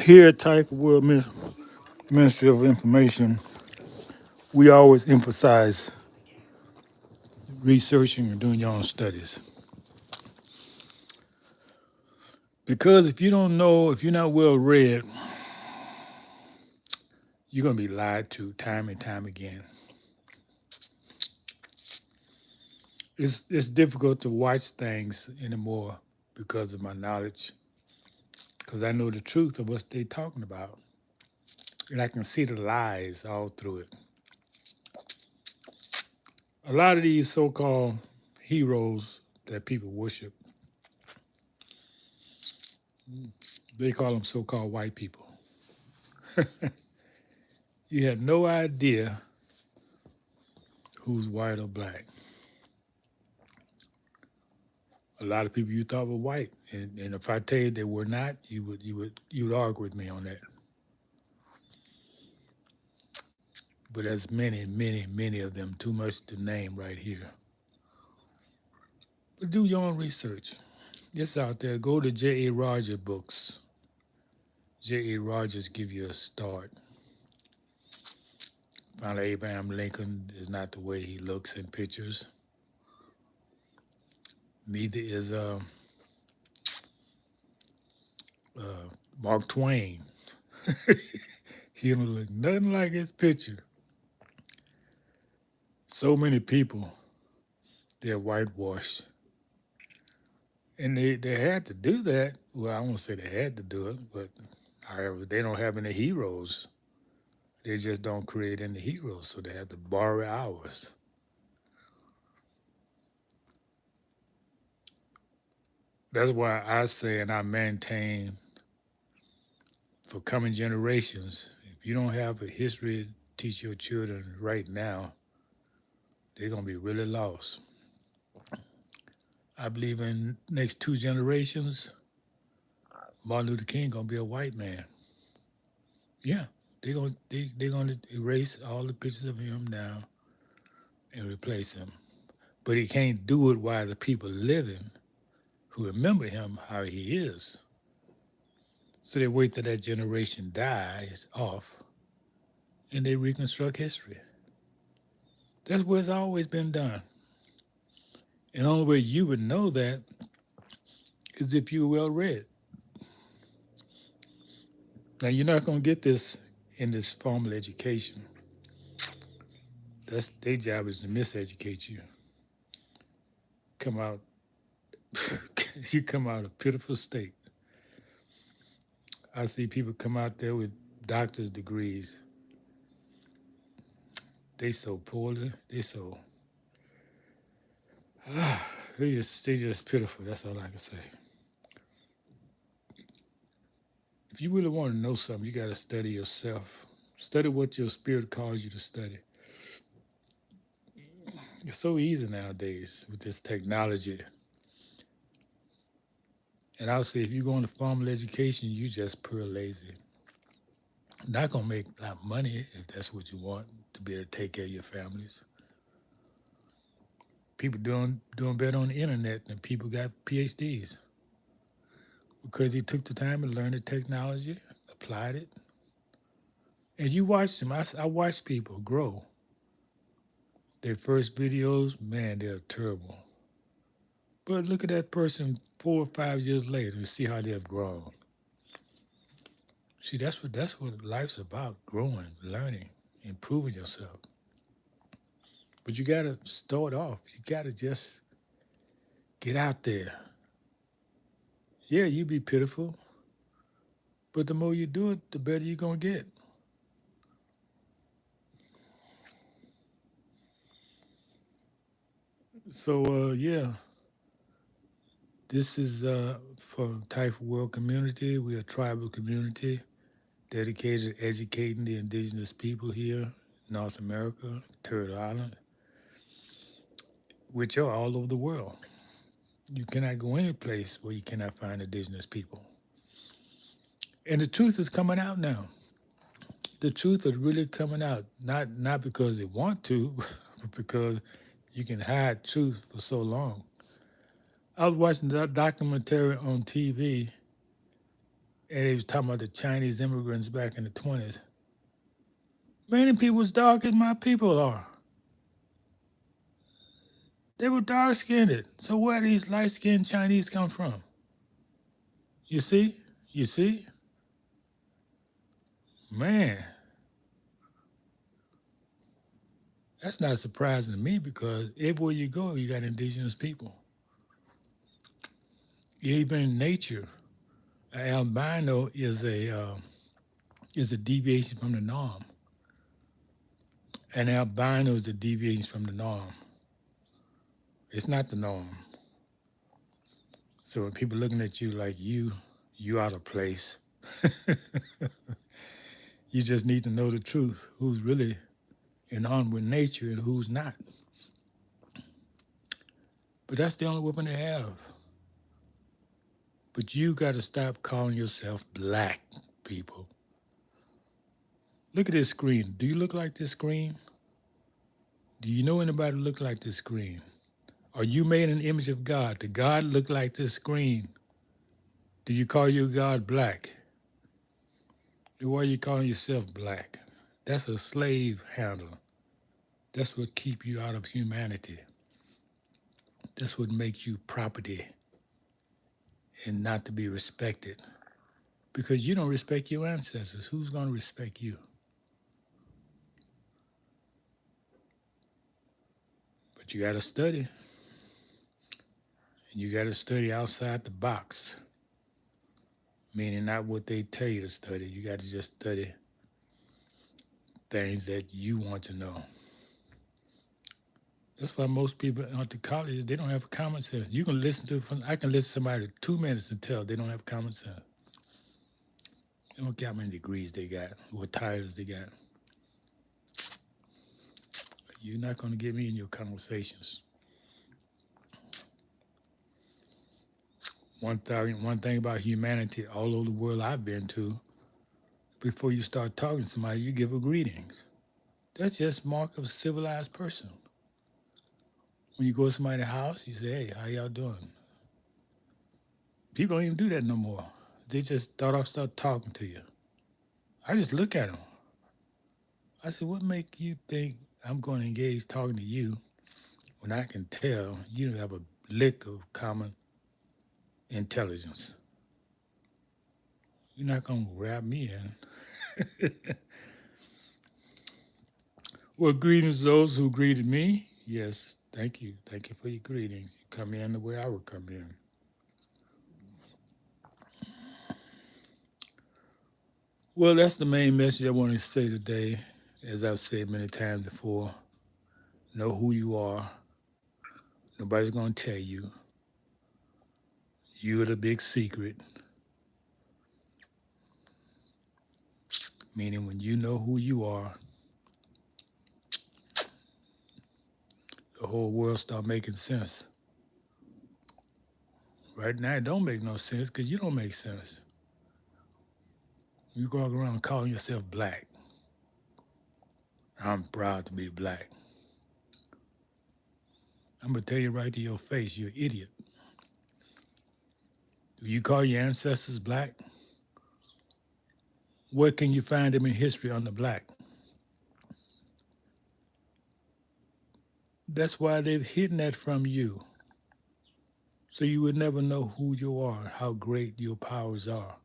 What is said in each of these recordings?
Here at TAIFA World Ministry of Information, we always emphasize researching and doing your own studies. Because if you don't know, if you're not well read, you're going to be lied to time and time again. It's difficult to watch things anymore because of my knowledge, because I know the truth of what they're talking about. And I can see the lies all through it. A lot of these so called heroes that people worship, they call them so called white people. You had no idea who's white or black. A lot of people you thought were white, and if I tell you they were not, you would argue with me on that. But there's many, many, many of them, too much to name right here. But do your own research. It's out there. Go to J.A. Rogers books. J.A. Rogers give you a start. Find out Abraham Lincoln is not the way he looks in pictures. Neither is uh, Mark Twain. He don't look nothing like his picture. So many people, they're whitewashed. And they had to do that. Well, I won't say they had to do it, but however, they don't have any heroes. They just don't create any heroes, so they have to borrow ours. That's why I say and I maintain for coming generations, if you don't have a history to teach your children right now, they're gonna be really lost. I believe in next two generations, Martin Luther King gonna be a white man. Yeah, they're gonna erase all the pictures of him now and replace him. But he can't do it while the people living who remember him how he is. So they wait till that generation dies off and they reconstruct history. That's where it's always been done. And the only way you would know that is if you're well read. Now you're not gonna get this in this formal education. That's their job is to miseducate you. Come out you come out a pitiful state. I see people come out there with doctor's degrees. They so poorly. They just pitiful. That's all I can say. If you really want to know something, you got to study yourself. Study what your spirit calls you to study. It's so easy nowadays with this technology. And I'll say if you go into formal education, you just pure lazy. Not gonna make a lot of money if that's what you want to be able to take care of your families. People doing better on the internet than people got PhDs because he took the time to learn the technology, applied it, and you watch them. I watch people grow. Their first videos, man, they're terrible. But look at that person 4 or 5 years later and see how they have grown. See, that's what life's about: growing, learning, improving yourself. But you gotta start off. You gotta just get out there. Yeah, you be pitiful, but the more you do it, the better you're gonna get. So yeah, this is for Taifa World Community. We're a tribal community dedicated to educating the indigenous people here, in North America, Turtle Island, which are all over the world. You cannot go any place where you cannot find indigenous people. And the truth is coming out now. The truth is really coming out, not because they want to, but because you can hide truth for so long. I was watching that documentary on TV, and they was talking about the Chinese immigrants back in the 20s. Many people as dark as my people are. They were dark skinned. So where these light skinned Chinese come from? You see? You see? Man, that's not surprising to me because everywhere you go, you got indigenous people. Even in nature, an albino is a deviation from the norm. An albino is a deviation from the norm. It's not the norm. So when people looking at you like you out of place, you just need to know the truth. Who's really in on with nature and who's not. But that's the only weapon they have. But you got to stop calling yourself black, people. Look at this screen. Do you look like this screen? Do you know anybody look like this screen? Are you made in the image of God? Did God look like this screen? Do you call your God black? Then why are you calling yourself black? That's a slave handle. That's what keeps you out of humanity. That's what makes you property and not to be respected. Because you don't respect your ancestors. Who's going to respect you? But you got to study. And you got to study outside the box. Meaning not what they tell you to study. You got to just study things that you want to know. That's why most people out to college, they don't have common sense. You can listen to, I can listen to somebody 2 minutes and tell they don't have common sense. They don't care how many degrees they got, what titles they got. You're not going to get me in your conversations. One thing about humanity all over the world I've been to, before you start talking to somebody, you give a greetings. That's just mark of a civilized person. When you go to somebody's house, you say, hey, how y'all doing? People don't even do that no more. They just start talking to you. I just look at them. I said, what make you think I'm going to engage talking to you when I can tell you don't have a lick of common intelligence? You're not going to wrap me in. Well, greetings to those who greeted me. Yes, thank you. Thank you for your greetings. You come in the way I would come in. Well, that's the main message I want to say today. As I've said many times before, know who you are. Nobody's going to tell you. You're the big secret. Meaning when you know who you are, the whole world start making sense. Right now, it don't make no sense because you don't make sense. You go around calling yourself black. I'm proud to be black. I'm going to tell you right to your face, you're an idiot. Do you call your ancestors black? Where can you find them in history under black? That's why they've hidden that from you. So you would never know who you are, how great your powers are.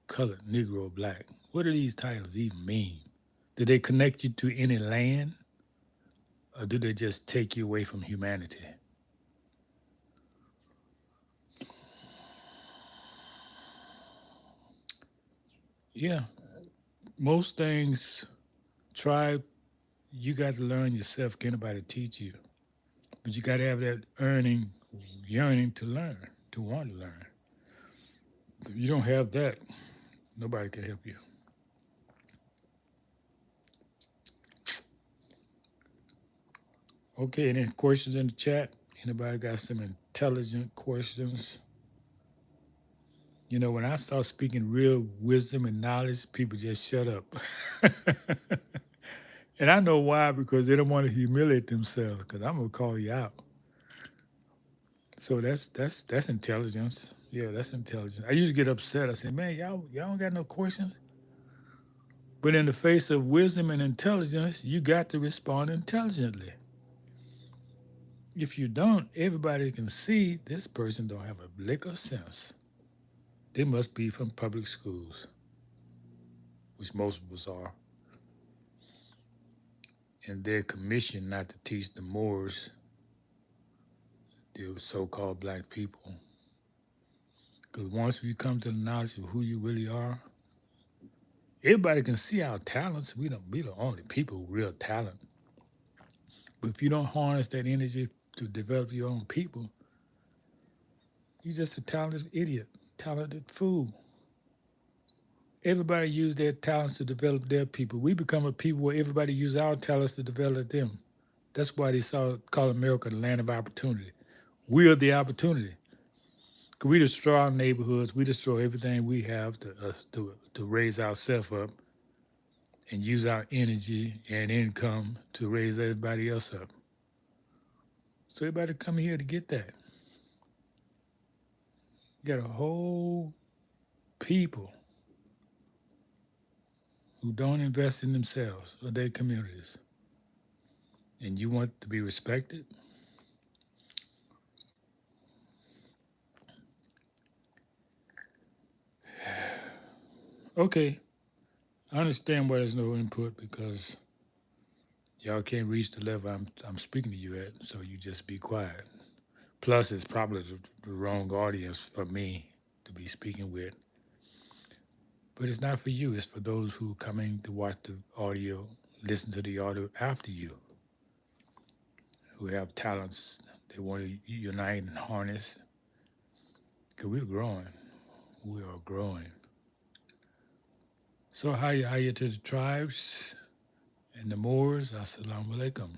Colored, Negro, black. What do these titles even mean? Do they connect you to any land? Or do they just take you away from humanity? Yeah, most things, try, you got to learn yourself. Can't nobody teach you. But you got to have that yearning to learn, to want to learn. If you don't have that, nobody can help you. Okay, any questions in the chat? Anybody got some intelligent questions? You know, when I start speaking real wisdom and knowledge, people just shut up. And I know why, because they don't want to humiliate themselves, because I'm going to call you out. So that's intelligence. Yeah, that's intelligence. I used to get upset. I said, man, y'all don't got no questions. But in the face of wisdom and intelligence, you got to respond intelligently. If you don't, everybody can see this person don't have a lick of sense. They must be from public schools, which most of us are, and they're commissioned not to teach the Moors, the so-called black people. Because once we come to the knowledge of who you really are, everybody can see our talents. We the only people with real talent. But if you don't harness that energy to develop your own people, you're just a talented idiot, talented fool. Everybody use their talents to develop their people. We become a people where everybody use our talents to develop them. That's why they call America the land of opportunity. We are the opportunity. 'Cause we destroy our neighborhoods. We destroy everything we have to raise ourselves up and use our energy and income to raise everybody else up. So everybody come here to get that. You got a whole people who don't invest in themselves or their communities, and you want to be respected. Okay, I understand why there's no input because y'all can't reach the level I'm speaking to you at, so you just be quiet. Plus, it's probably the wrong audience for me to be speaking with. But it's not for you. It's for those who coming to watch the audio, listen to the audio after you, who have talents they want to unite and harness. Cause we're growing. We are growing. So how you to the tribes and the Moors? Assalamu alaikum.